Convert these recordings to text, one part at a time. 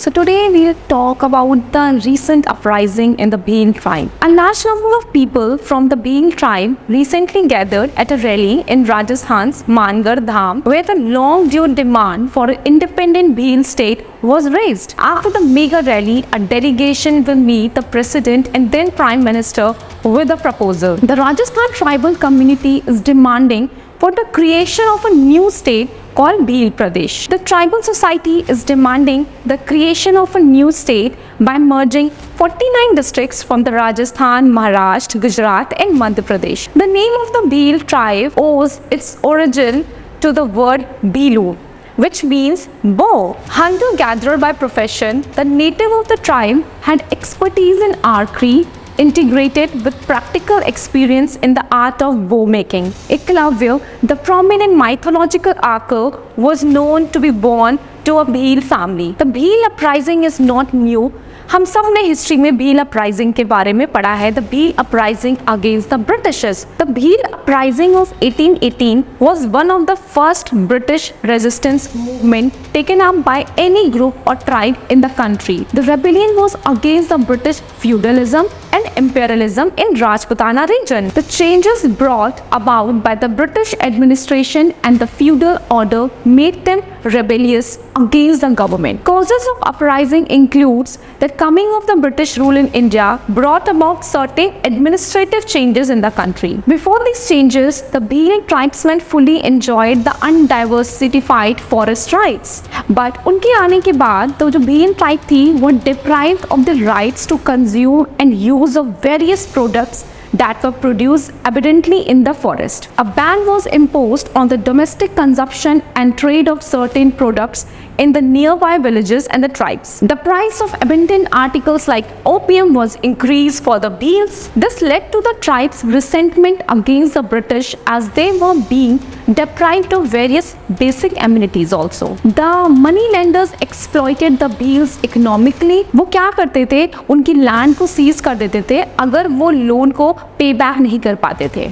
So today we'll talk about the recent uprising in the Bhil tribe. A large number of people from the Bhil tribe recently gathered at a rally in Rajasthan's Mangar Dham, where the long-due demand for an independent Bhil state was raised. After the mega rally, a delegation will meet the president and then prime minister with a proposal. The Rajasthan tribal community is demanding for the creation of a new state called Bhil Pradesh. The tribal society is demanding the creation of a new state by merging 49 districts from the Rajasthan, Maharashtra, Gujarat and Madhya Pradesh. The name of the Bhil tribe owes its origin to the word Bhilu, which means bow. Hunter-gatherer by profession, the native of the tribe had expertise in archery, integrated with practical experience in the art of bow making. Eklavya, the prominent mythological archer, was known to be born to a Bhil family. The Bhil uprising is not new. हम सब ने history में Bhil uprising के बारे में पढ़ा है. The Bhil uprising against the Britishers. The Bhil uprising of 1818 was one of the first British resistance movement taken up by any group or tribe in the country. The rebellion was against the British feudalism and imperialism in Rajputana region. The changes brought about by the British administration and the feudal order made them rebellious against the government. Causes of uprising includes the coming of the British rule in India brought about certain administrative changes in the country. Before these changes, the Bhil tribesmen fully enjoyed the undiversified forest rights. But उनके आने के बाद तो जो Bhil tribe थी वो deprived of the rights to consume and use of various products that were produced abundantly in the forest. A ban was imposed on the domestic consumption and trade of certain products in the nearby villages and the tribes. The price of abundant articles like opium was increased for the Bhils. This led to the tribes' resentment against the British as they were being deprived of various basic amenities also. The money lenders exploited the Bhils economically. वो क्या करते थे? उनकी land को seize कर देते थे अगर वो लोन को पे बैक नहीं कर पाते थे.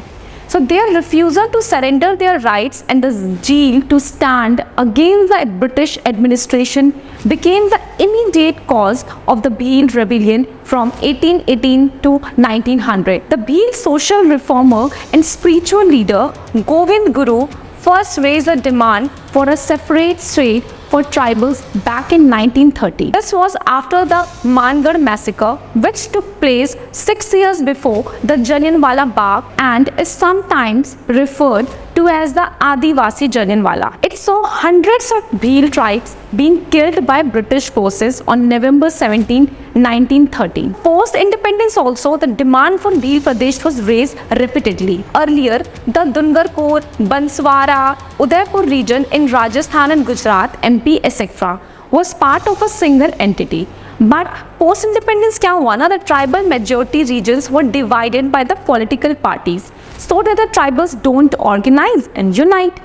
So their refusal to surrender their rights and the zeal to stand against the British administration became the immediate cause of the Bhil rebellion from 1818 to 1900. The Bhil social reformer and spiritual leader Govind Guru first raised a demand for a separate state for tribals back in 1930. This was after the Mangar massacre, which took place 6 years before the Jallianwala Bagh and is sometimes referred to as the Adivasi Jallianwala. It saw hundreds of Bhil tribes being killed by British forces on November 17, 1930. Post-independence also, the demand for Bhil Pradesh was raised repeatedly. Earlier, the Dungarpur, Banswara, Udaipur region in Rajasthan and Gujarat, MP, etc. was part of a single entity. But post-independence क्या हुआ ना? The tribal majority regions were divided by the political parties so that the tribals don't organize and unite.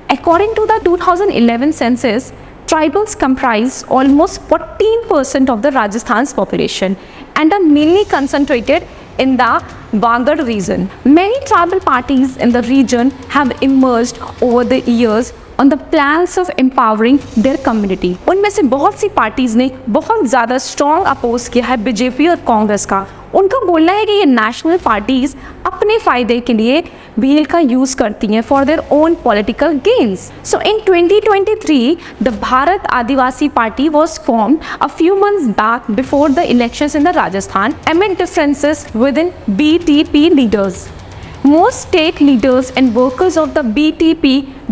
According to the 2011 census, tribals comprise almost 14% of the Rajasthan's population and are mainly concentrated in the Wangad region. Many tribal parties in the region have emerged over the years on the plans of empowering their community. उनमें से बहुत सी parties ने बहुत ज़्यादा strong oppose किया है BJP और कांग्रेस का. उनका बोलना है कि ये नेशनल पार्टीज अपने फ़ायदे के लिए भील का यूज़ करती हैं for their own political gains. So in 2023 the Bharat Adivasi party was formed a few months back before the elections in the Rajasthan amid differences within BTP leaders. Most state leaders and workers of the BTP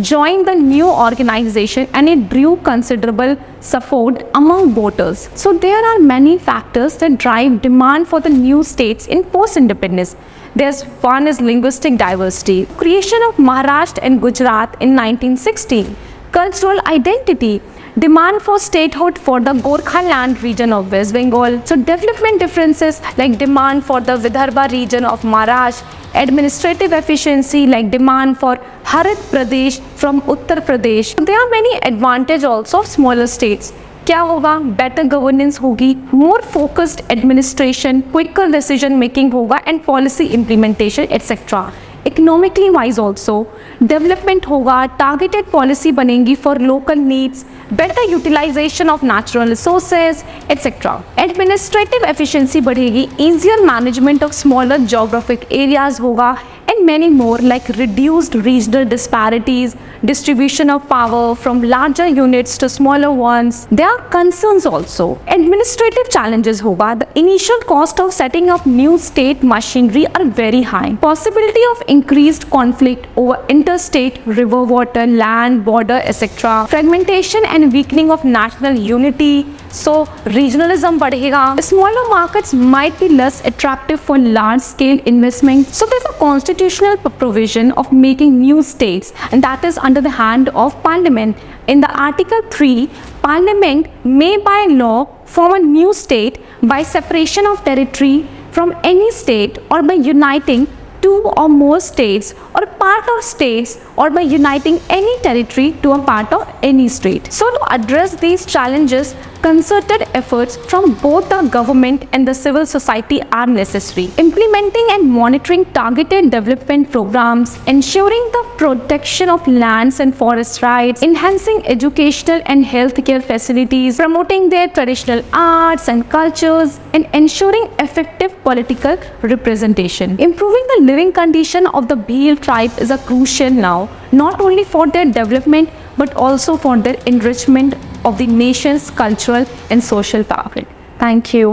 joined the new organization and it drew considerable support among voters. So there are many factors that drive demand for the new states in post-independence. There's one is linguistic diversity, creation of Maharashtra and Gujarat in 1960, cultural identity, demand for statehood for the Gorkha land region of West Bengal. So development differences like demand for the Vidarbha region of Maharashtra, administrative efficiency like demand for Harit Pradesh from Uttar Pradesh. There are many advantages also of smaller states. क्या होगा? Better governance होगी, more focused administration, quicker decision making होगा and policy implementation etcetera. Economically wise also development होगा, targeted policy बनेंगी for local needs, better utilization of natural resources etcetera. Administrative efficiency बढ़ेगी, easier management of smaller geographic areas होगा, and many more like reduced regional disparities, distribution of power from larger units to smaller ones. There are concerns also. Administrative challenges hoga. The initial cost of setting up new state machinery are very high. Possibility of increased conflict over interstate, river water, land, border, etc. Fragmentation and weakening of national unity. So regionalism बढ़ेगा. Smaller markets might be less attractive for large-scale investment. So there's a constitutional provision of making new states, and that is under the hand of Parliament. In the Article 3, Parliament may by law form a new state by separation of territory from any state or by uniting two or more states or part of states or by uniting any territory to a part of any state. So to address these challenges, concerted efforts from both the government and the civil society are necessary. Implementing and monitoring targeted development programs, ensuring the protection of lands and forest rights, enhancing educational and healthcare facilities, promoting their traditional arts and cultures, and ensuring effective political representation. Improving the living condition of the Bhil tribe is a crucial now, not only for their development but also for their enrichment of the nation's cultural and social fabric. Thank you.